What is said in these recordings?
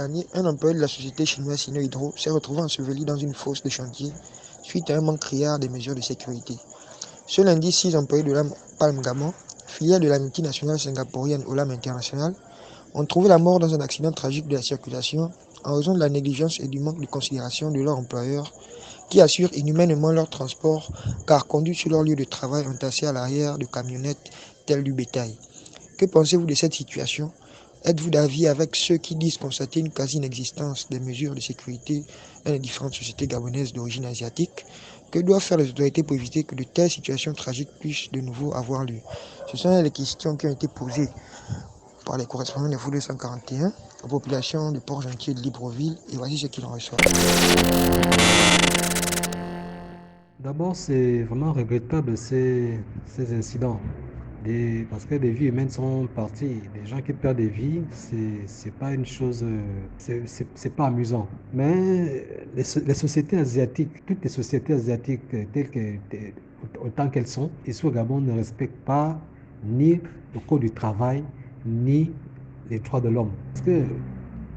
dernier, un employé de la société chinoise Sino Hydro s'est retrouvé enseveli dans une fosse de chantier suite à un manque criard des mesures de sécurité. Ce lundi, 6 employés de la Palm Gabon, filiale de la multinationale singapourienne Olam International, ont trouvé la mort dans un accident tragique de la circulation en raison de la négligence et du manque de considération de leur employeur qui assurent inhumainement leur transport car conduits sur leur lieu de travail entassés à l'arrière de camionnettes telles du bétail. Que pensez-vous de cette situation? Êtes-vous d'avis avec ceux qui disent constater une quasi-inexistence des mesures de sécurité dans les différentes sociétés gabonaises d'origine asiatique? Que doivent faire les autorités pour éviter que de telles situations tragiques puissent de nouveau avoir lieu? Ce sont les questions qui ont été posées par les correspondants de Fou 241 aux populations de Port-Gentil et de Libreville, et voici ce qu'il en ressort. D'abord, c'est vraiment regrettable ces incidents. Parce que des vies humaines sont parties. Des gens qui perdent des vies, c'est pas une chose, c'est pas amusant. Mais les sociétés asiatiques, toutes les sociétés asiatiques autant qu'elles sont, ici au Gabon, ne respectent pas ni le code du travail, ni les droits de l'homme. Parce que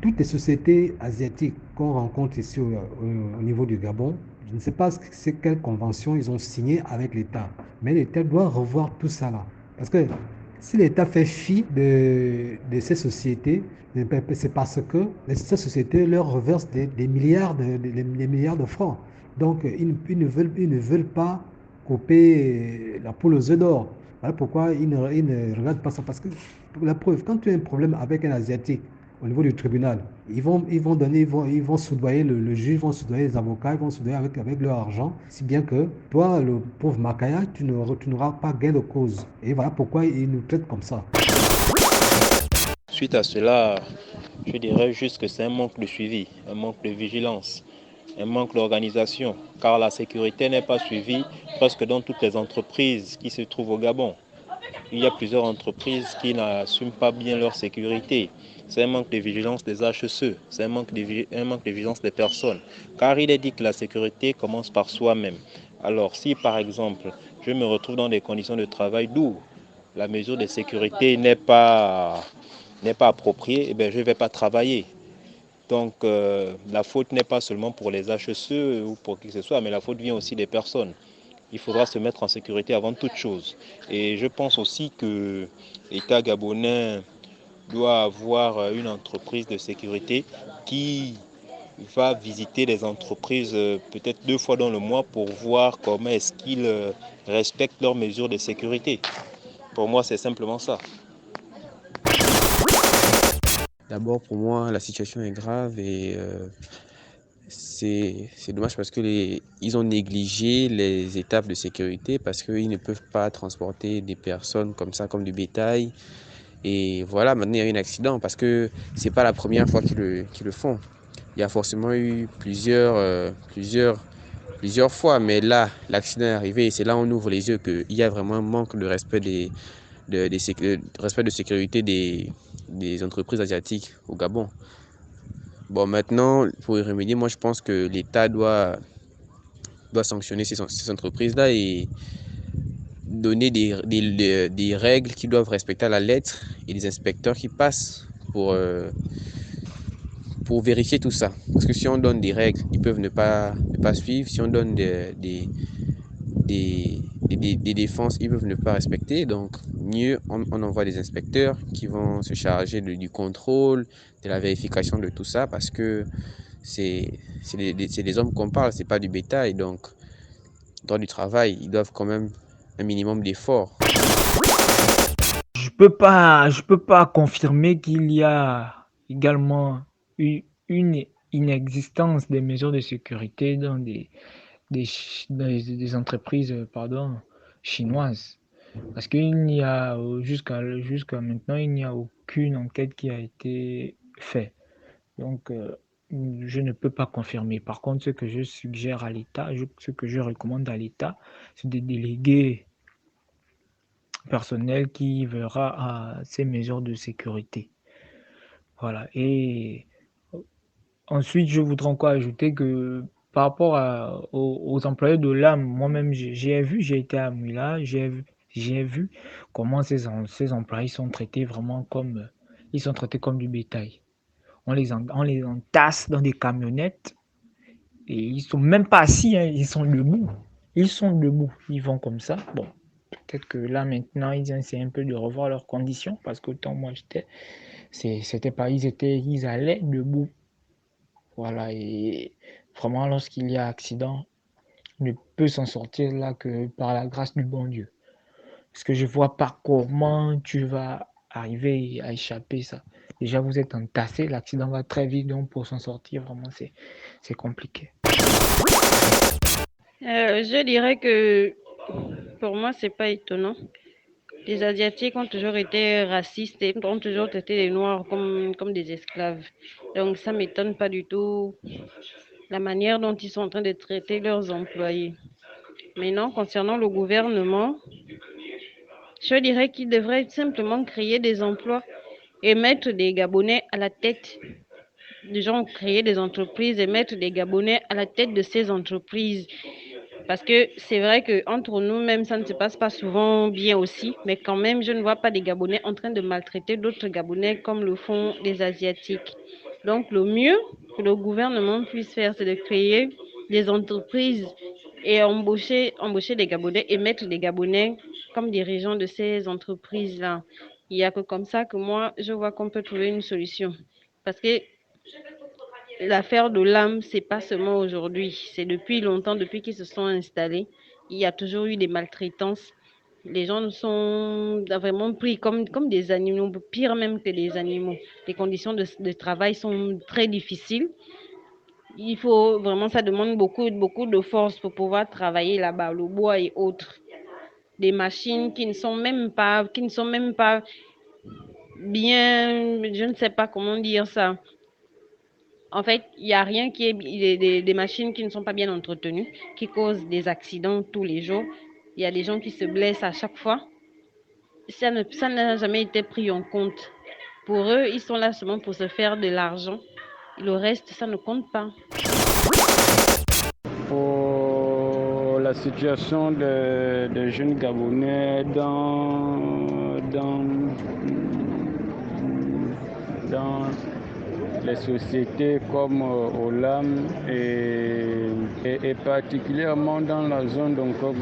toutes les sociétés asiatiques qu'on rencontre ici au niveau du Gabon, je ne sais pas quelle convention ils ont signé avec l'État, mais l'État doit revoir tout ça là. Parce que si l'État fait fi de ces sociétés, c'est parce que ces sociétés leur reversent des milliards des milliards de francs. Donc, ils ne veulent pas couper la poule aux œufs d'or. Voilà pourquoi ils ne regardent pas ça. Parce que, pour la preuve, quand tu as un problème avec un Asiatique au niveau du tribunal, ils vont soudoyer le juge, ils vont soudoyer les avocats, ils vont soudoyer avec leur argent, si bien que toi, le pauvre Makaya, tu n'auras pas gain de cause. Et voilà pourquoi ils nous traitent comme ça. Suite à cela, je dirais juste que c'est un manque de suivi, un manque de vigilance, un manque d'organisation, car la sécurité n'est pas suivie presque dans toutes les entreprises qui se trouvent au Gabon. Il y a plusieurs entreprises qui n'assument pas bien leur sécurité. C'est un manque de vigilance des HSE, c'est un manque de vigilance des personnes, car il est dit que la sécurité commence par soi-même. Alors si par exemple, je me retrouve dans des conditions de travail d'où la mesure de sécurité n'est pas appropriée, eh bien, je ne vais pas travailler. Donc la faute n'est pas seulement pour les HSE ou pour qui que ce soit, mais la faute vient aussi des personnes. Il faudra se mettre en sécurité avant toute chose. Et je pense aussi que l'État gabonais doit avoir une entreprise de sécurité qui va visiter les entreprises peut-être 2 fois dans le mois pour voir comment est-ce qu'ils respectent leurs mesures de sécurité. Pour moi, c'est simplement ça. D'abord, pour moi, la situation est grave et c'est dommage parce que ils ont négligé les étapes de sécurité parce qu'ils ne peuvent pas transporter des personnes comme ça, comme du bétail. Et voilà, maintenant il y a eu un accident parce que c'est pas la première fois qu'ils le font. Il y a forcément eu plusieurs fois, mais là, l'accident est arrivé et c'est là où on ouvre les yeux qu'il y a vraiment un manque de respect respect de sécurité des entreprises asiatiques au Gabon. Bon, maintenant, pour y remédier, moi je pense que l'État doit sanctionner ces entreprises-là et donner des règles qu'ils doivent respecter à la lettre et des inspecteurs qui passent pour vérifier tout ça. Parce que si on donne des règles, ils peuvent ne pas suivre. Si on donne des défenses, ils peuvent ne pas respecter. Donc, mieux, on envoie des inspecteurs qui vont se charger du contrôle, de la vérification de tout ça, parce que c'est des hommes qu'on parle, c'est pas du bétail. Donc, droit du travail, ils doivent quand même un minimum d'efforts. Je peux pas confirmer qu'il y a également une inexistence des mesures de sécurité dans des entreprises, chinoises. Parce qu'il n'y a, jusqu'à maintenant, il n'y a aucune enquête qui a été faite. Donc, je ne peux pas confirmer. Par contre, ce que je suggère à l'État, ce que je recommande à l'État, c'est de déléguer personnel qui verra à ces mesures de sécurité. Voilà. Et ensuite, je voudrais encore ajouter que par rapport aux employés de l'âme, moi-même, j'ai été à Mouila, j'ai vu comment ces employés sont traités vraiment comme, ils sont traités comme du bétail. on les entasse dans des camionnettes et ils sont même pas assis, hein, ils sont debout. Ils vont comme ça. Bon, peut-être que là maintenant ils essaient un peu de revoir leurs conditions parce qu'autant moi c'était pas, ils allaient debout. Voilà, et vraiment lorsqu'il y a accident, on ne peut s'en sortir là que par la grâce du bon Dieu. Parce que je vois pas comment tu vas arriver à échapper ça. Déjà, vous êtes entassé, l'accident va très vite, donc pour s'en sortir, vraiment, c'est compliqué. Je dirais que pour moi, c'est pas étonnant. Les Asiatiques ont toujours été racistes et ont toujours traité les Noirs comme des esclaves. Donc, ça m'étonne pas du tout la manière dont ils sont en train de traiter leurs employés. Maintenant, concernant le gouvernement, je dirais qu'il devrait simplement créer des emplois et mettre des Gabonais à la tête. Les gens créer des entreprises et mettre des Gabonais à la tête de ces entreprises. Parce que c'est vrai qu'entre nous-mêmes, ça ne se passe pas souvent bien aussi, mais quand même, je ne vois pas des Gabonais en train de maltraiter d'autres Gabonais comme le font les Asiatiques. Donc, le mieux que le gouvernement puisse faire, c'est de créer des entreprises et embaucher des Gabonais et mettre des Gabonais comme dirigeants de ces entreprises-là. Il n'y a que comme ça que moi, je vois qu'on peut trouver une solution. Parce que l'affaire de l'âme, c'est pas seulement aujourd'hui, c'est depuis longtemps, depuis qu'ils se sont installés. Il y a toujours eu des maltraitances. Les gens sont vraiment pris comme des animaux, pire même que des animaux. Les conditions de travail sont très difficiles. Il faut vraiment, ça demande beaucoup de force pour pouvoir travailler là-bas, le bois et autres. Des machines qui ne sont même pas bien, je ne sais pas comment dire ça. En fait, il n'y a rien qui est des machines qui ne sont pas bien entretenues, qui causent des accidents tous les jours. Il y a des gens qui se blessent à chaque fois. Ça n'a jamais été pris en compte. Pour eux, ils sont là seulement pour se faire de l'argent. Le reste, ça ne compte pas. Pour la situation des jeunes Gabonais dans les sociétés comme Olam et particulièrement dans la zone d'Onkob,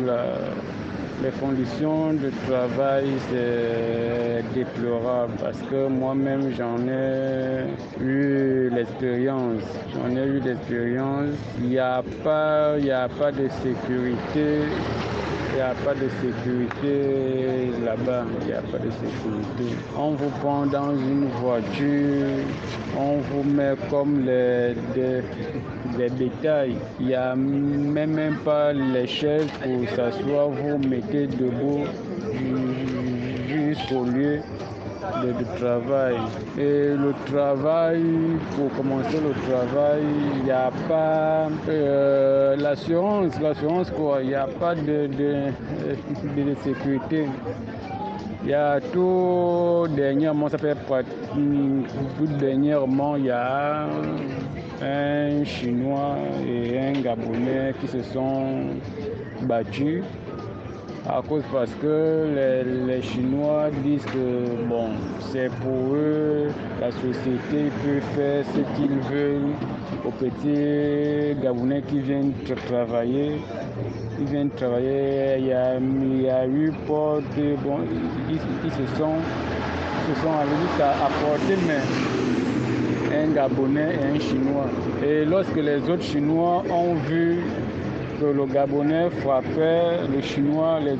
les conditions de travail, c'est déplorable parce que moi-même j'en ai eu l'expérience. Il n'y a pas de sécurité. Il n'y a pas de sécurité là-bas, il n'y a pas de sécurité. On vous prend dans une voiture, on vous met comme des bétails. Il n'y a même pas les chaises pour s'asseoir, vous mettez debout jusqu'au lieu de travail. Et le travail, pour commencer le travail, il n'y a pas l'assurance quoi, il n'y a pas de sécurité. Il y a tout dernièrement, il y a un Chinois et un Gabonais qui se sont battus. À cause parce que les Chinois disent que bon, c'est pour eux, la société peut faire ce qu'ils veulent aux petits Gabonais qui viennent travailler. Il y a eu peur de bon, ils se sont allés apporter un Gabonais et un Chinois. Et lorsque les autres Chinois ont vu que le Gabonais frappait les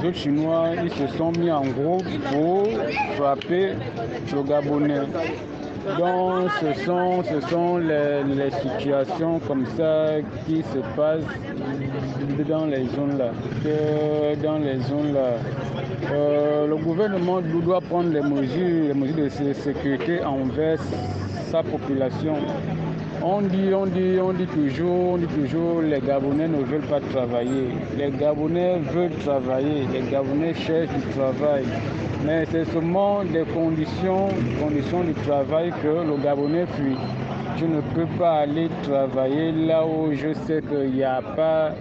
autres Chinois, ils se sont mis en groupe pour frapper le Gabonais. Donc ce sont les situations comme ça qui se passent dans les zones là. Le gouvernement doit prendre les mesures de sécurité envers sa population. On dit toujours les Gabonais ne veulent pas travailler. Les Gabonais veulent travailler, les Gabonais cherchent du travail. Mais c'est seulement des conditions du travail que le Gabonais fuit. Je ne peux pas aller travailler là où je sais qu'il n'y a pas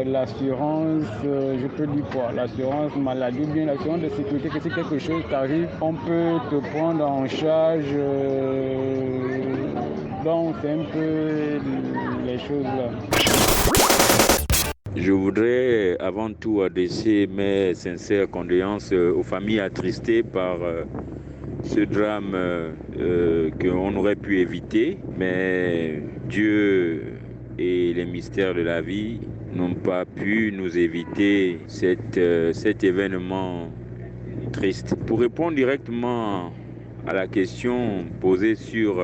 l'assurance, je peux dire quoi, l'assurance maladie, bien l'assurance de sécurité, que si quelque chose t'arrive, on peut te prendre en charge. Donc c'est un peu les choses là. Je voudrais avant tout adresser mes sincères condoléances aux familles attristées par ce drame qu'on aurait pu éviter, mais Dieu et les mystères de la vie n'ont pas pu nous éviter cet événement triste. Pour répondre directement à la question posée sur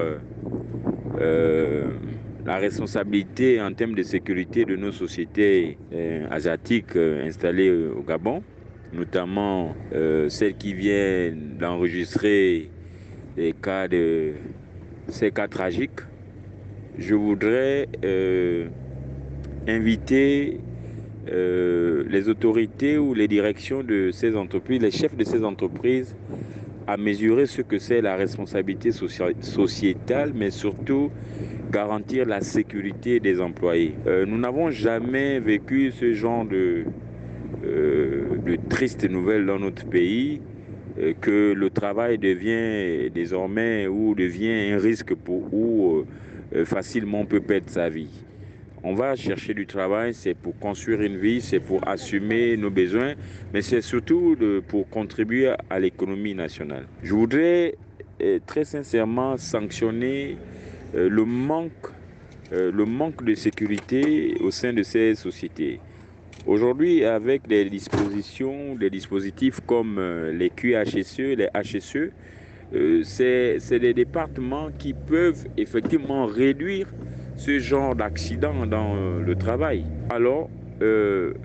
la responsabilité en termes de sécurité de nos sociétés asiatiques installées au Gabon, notamment celles qui viennent d'enregistrer ces cas tragiques, je voudrais inviter les autorités ou les directions de ces entreprises, les chefs de ces entreprises, à mesurer ce que c'est la responsabilité sociétale, mais surtout garantir la sécurité des employés. Nous n'avons jamais vécu ce genre de tristes nouvelles dans notre pays, que le travail devient désormais ou devient un risque où facilement on peut perdre sa vie. On va chercher du travail, c'est pour construire une vie, c'est pour assumer nos besoins, mais c'est surtout pour contribuer à l'économie nationale. Je voudrais très sincèrement sanctionner le manque de sécurité au sein de ces sociétés. Aujourd'hui, avec des dispositifs comme les QHSE, les HSE, c'est des départements qui peuvent effectivement réduire ce genre d'accident dans le travail. Alors,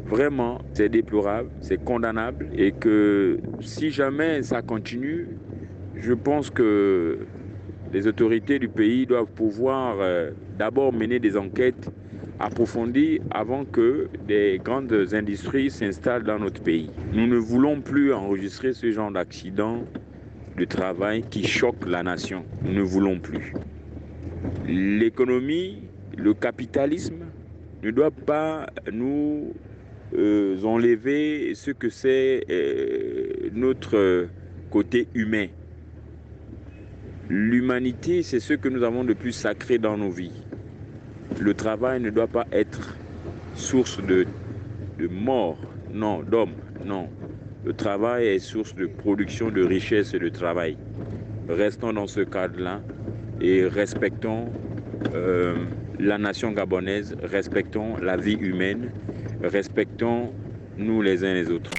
vraiment, c'est déplorable, c'est condamnable et que si jamais ça continue, je pense que les autorités du pays doivent pouvoir d'abord mener des enquêtes approfondies avant que des grandes industries s'installent dans notre pays. Nous ne voulons plus enregistrer ce genre d'accident de travail qui choque la nation. Nous ne voulons plus. L'économie, le capitalisme ne doit pas nous enlever ce que c'est notre côté humain. L'humanité, c'est ce que nous avons de plus sacré dans nos vies. Le travail ne doit pas être source de mort, non, d'homme, non. Le travail est source de production, de richesse et de travail. Restons dans ce cadre-là et respectons la nation gabonaise, respectons la vie humaine, respectons nous les uns les autres.